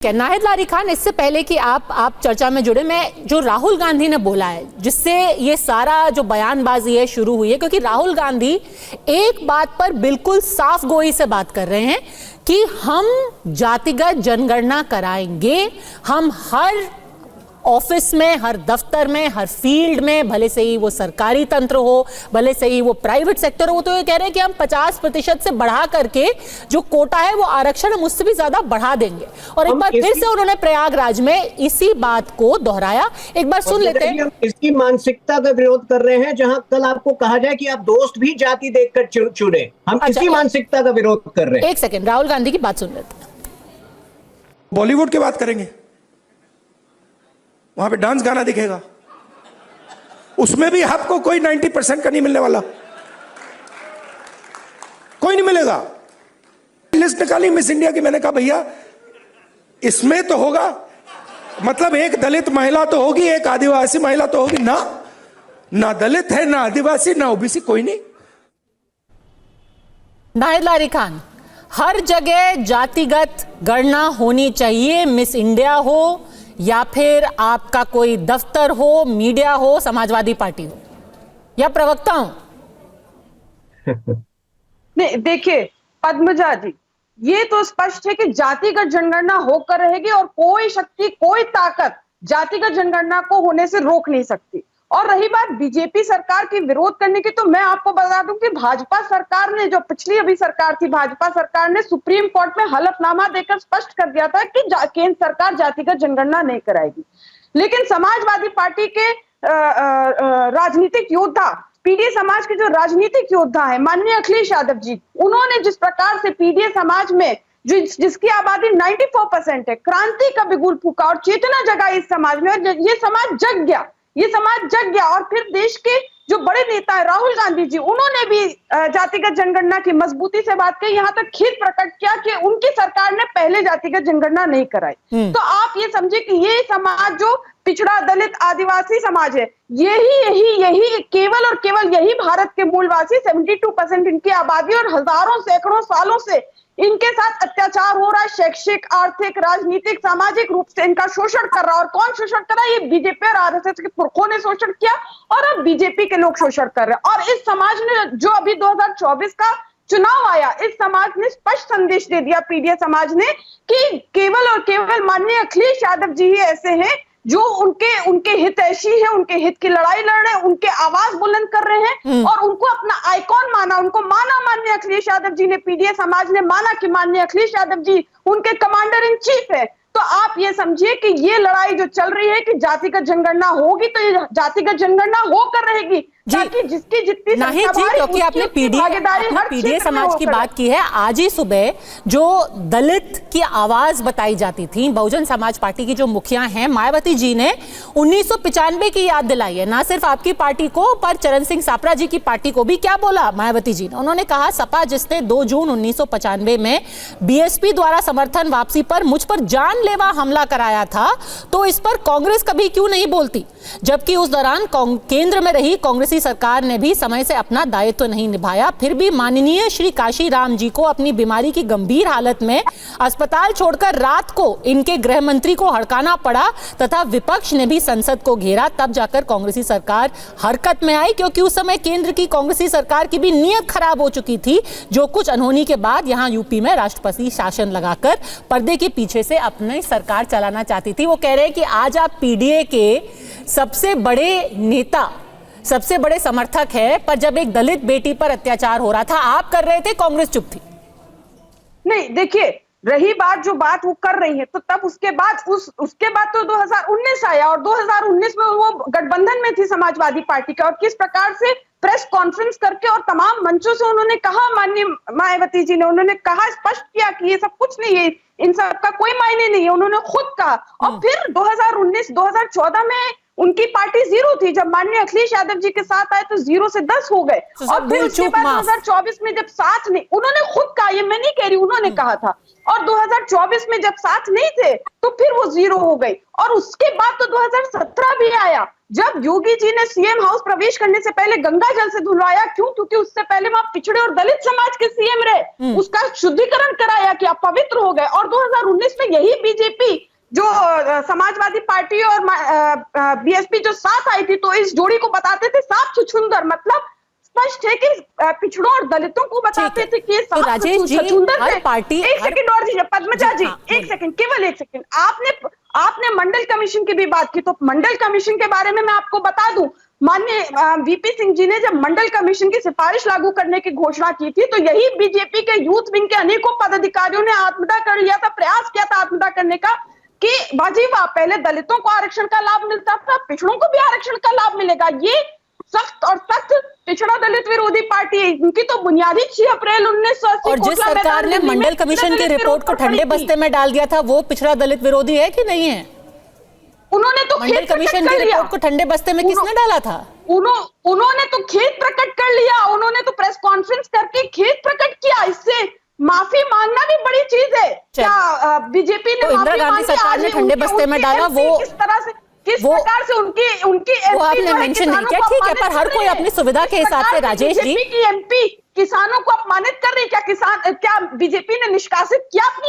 नाहिद लारी खान, इससे पहले कि आप चर्चा में जुड़े, मैं जो राहुल गांधी ने बोला है जिससे ये सारा जो बयानबाजी है शुरू हुई है, क्योंकि राहुल गांधी एक बात पर बिल्कुल साफ गोई से बात कर रहे हैं कि हम जातिगत जनगणना कराएंगे। हम हर ऑफिस में, हर दफ्तर में, हर फील्ड में, भले से ही वो सरकारी तंत्र हो, भले से ही वो प्राइवेट सेक्टर हो, तो ये कह रहे हैं कि हम 50% से बढ़ा करके जो कोटा है वो आरक्षण हम उससे भी ज्यादा बढ़ा देंगे। और एक बार फिर से उन्होंने प्रयागराज में इसी बात को दोहराया। एक बार सुन लेते हैं। हम इसकी मानसिकता का विरोध कर रहे हैं जहां कल आपको कहा जाए कि आप दोस्त भी जाति देखकर चुने। हम इसी मानसिकता का विरोध कर रहे हैं। एक सेकेंड, राहुल गांधी की बात सुन लेते हैं। बॉलीवुड की बात करेंगे, वहां पे डांस गाना दिखेगा, उसमें भी आपको कोई 90% का नहीं मिलने वाला, कोई नहीं मिलेगा। लिस्ट निकाली मिस इंडिया की, मैंने कहा भैया इसमें तो होगा, मतलब एक दलित महिला तो होगी, एक आदिवासी महिला तो होगी ना। ना दलित है, ना आदिवासी, ना ओबीसी, कोई नहीं। नाहिद लारी खान, हर जगह जातिगत गणना होनी चाहिए, मिस इंडिया हो या फिर आपका कोई दफ्तर हो, मीडिया हो, समाजवादी पार्टी हो या प्रवक्ता हो। नहीं, देखिए पद्मजा जी, ये तो स्पष्ट है कि जातिगत जनगणना होकर रहेगी और कोई शक्ति, कोई ताकत जातिगत जनगणना को होने से रोक नहीं सकती। और रही बात बीजेपी सरकार की विरोध करने की, तो मैं आपको बता दूं कि भाजपा सरकार ने, जो पिछली अभी सरकार थी, भाजपा सरकार ने सुप्रीम कोर्ट में हलफनामा देकर स्पष्ट कर दिया था कि केंद्र सरकार जातिगत जनगणना नहीं कराएगी। लेकिन समाजवादी पार्टी के राजनीतिक योद्धा, पीडीए समाज के जो राजनीतिक योद्धा है माननीय अखिलेश यादव जी, उन्होंने जिस प्रकार से पीडीए समाज में जिसकी आबादी 94% है, क्रांति का बिगुल फूका और चेतना जगाई इस समाज में, और ये समाज जग गया, ये समाज जग गया। और फिर देश के जो बड़े नेता है राहुल गांधी जी, उन्होंने भी जातिगत जनगणना की मजबूती से बात की, यहाँ तक खेद प्रकट किया कि उनकी सरकार ने पहले जातिगत जनगणना नहीं कराई। तो आप ये समझे कि ये समाज जो पिछड़ा, दलित, आदिवासी समाज है, यही केवल और केवल यही भारत के मूलवासी 72% इनकी आबादी, और हजारों सैकड़ों सालों से इनके साथ अत्याचार हो रहा है, शैक्षिक, आर्थिक, राजनीतिक, सामाजिक रूप से इनका शोषण कर रहा है। और कौन शोषण कर रहा है? ये बीजेपी और आरएसएस के पुरखों ने शोषण किया और अब बीजेपी के लोग शोषण कर रहे हैं। और इस समाज ने, जो अभी 2024 का चुनाव आया, इस समाज ने स्पष्ट संदेश दे दिया, पीडीए समाज ने, कि केवल और केवल माननीय अखिलेश यादव जी ही ऐसे हैं जो उनके हितैषी है, उनके हित की लड़ाई लड़ रहे हैं, उनके आवाज बुलंद कर रहे हैं और उनको अपना आइकॉन माना, उनको माना माननीय अखिलेश यादव जी ने, पीडीए समाज ने माना कि माननीय अखिलेश यादव जी उनके कमांडर इन चीफ है। तो आप ये समझिए कि ये लड़ाई जो चल रही है कि जातिगत जनगणना होगी, तो ये जातिगत जनगणना होकर रहेगी, ताकि जिसकी जितनी नहीं जी, क्योंकि आपने पीडीए समाज की बात की है। आज ही सुबह जो दलित की आवाज बताई जाती थी, बहुजन समाज पार्टी की जो मुखिया हैं मायावती जी ने 1995 की याद दिलाई है, ना सिर्फ आपकी पार्टी को पर चरण सिंह सापरा जी की पार्टी को भी। क्या बोला मायावती जी ने? उन्होंने कहा सपा जिसने 2 जून 1995 में बीएसपी द्वारा समर्थन वापसी पर मुझ पर जानलेवा हमला कराया था, तो इस पर कांग्रेस कभी क्यों नहीं बोलती, जबकि उस दौरान केंद्र में रही कांग्रेसी सरकार ने भी समय से अपना दायित्व नहीं निभाया। फिर भी माननीय श्री काशी राम जी को अपनी बीमारी की गंभीर हालत में अस्पताल छोड़कर रात को इनके गृह मंत्री को हड़काना पड़ा तथा विपक्ष ने भी संसद को घेरा, तब जाकर कांग्रेसी सरकार हरकत में आई, क्योंकि उस समय केंद्र की कांग्रेसी सरकार की भी नीयत खराब हो चुकी थी, जो कुछ अनहोनी के बाद यहां यूपी में राष्ट्रपति शासन लगाकर पर्दे के पीछे से अपनी सरकार चलाना चाहती थी। वो कह रहे हैं कि आज आप पीडीए के सबसे बड़े नेता, सबसे बड़े समर्थक है, पर जब एक दलित बेटी पर अत्याचार हो रहा था आप कर रहे थे, कांग्रेस चुप थी। नहीं, देखिए रही बात जो बात वो कर रही है, तो तब उसके बाद तो 2019 आया और 2019 में वो गठबंधन में थी समाजवादी पार्टी का, और किस प्रकार से प्रेस कॉन्फ्रेंस करके और तमाम मंचों से उन्होंने कहा, माननीय मायावती जी ने, उन्होंने कहा, स्पष्ट किया कि ये सब कुछ नहीं है, इन सब का कोई मायने नहीं है, उन्होंने खुद कहा। और फिर 2019-2014 में उनकी पार्टी 0 थी, जब माननीय अखिलेश यादव जी के साथ आए तो 0 से 10 हो गए। और फिर उसके बाद 2024 में जब साथ नहीं, उन्होंने खुद कहा, ये मैं नहीं कह रही, उन्होंने कहा था, और 2024 में जब साथ नहीं थे तो फिर वो 0 हो गई। और उसके बाद तो 2017 भी आया, जब योगी जी ने सीएम हाउस प्रवेश करने से पहले गंगा जल से धुलवाया, क्यों? क्योंकि उससे पहले वहां पिछड़े और दलित समाज के सीएम रहे, उसका शुद्धिकरण कराया कि आप पवित्र हो गए। और 2019 में यही बीजेपी जो समाजवादी पार्टी और बीएसपी जो साथ आई थी, तो इस जोड़ी को बताते थे साफ छुछुंदर, मतलब स्पष्ट है कि पिछड़ों और दलितों को बताते थे कि तो राजेश जी, हर पार्टी, एक सेकंड और दीजिए पद्मजा जी, एक सेकंड, केवल एक सेकंड। आपने मंडल कमीशन की भी बात की, तो मंडल कमीशन के बारे में मैं आपको बता दूं, माननीय वीपी सिंह जी ने जब मंडल कमीशन की सिफारिश लागू करने की घोषणा की थी, तो यही बीजेपी के यूथ विंग के अनेकों पदाधिकारियों ने आत्मदाह कर लिया था, प्रयास किया था आत्मदाह करने का, कि बाजी वाह, पहले दलितों को आरक्षण का लाभ मिलता था, पिछड़ों को भी आरक्षण का लाभ मिलेगा। ये सख्त और सख्त पिछड़ा दलित विरोधी पार्टी है, इनकी तो बुनियादी 6 अप्रैल 1980 और जिस सरकार ने मंडल कमीशन की रिपोर्ट को ठंडे बस्ते में डाल दिया था, वो पिछड़ा दलित विरोधी है कि नहीं है? उन्होंने तो मंडल कमीशन की रिपोर्ट को ठंडे बस्ते में किसने डाला था? उन्होंने तो खेद प्रकट कर लिया, उन्होंने तो प्रेस कॉन्फ्रेंस करके खेद प्रकट किया। इससे माफी मांगना भी बड़ी चीज है। क्या बीजेपी ने तो इंदिरा गांधी सरकार ने ठंडे बस्ते में डाला, वो किस प्रकार से उनकी वो आपने मेंशन नहीं किया, ठीक है, पर हर कोई अपनी सुविधा के हिसाब से। राजेश जी, बीजेपी की एमपी किसानों को अपमानित कर रही है, क्या बीजेपी ने निष्कासित किया अपनी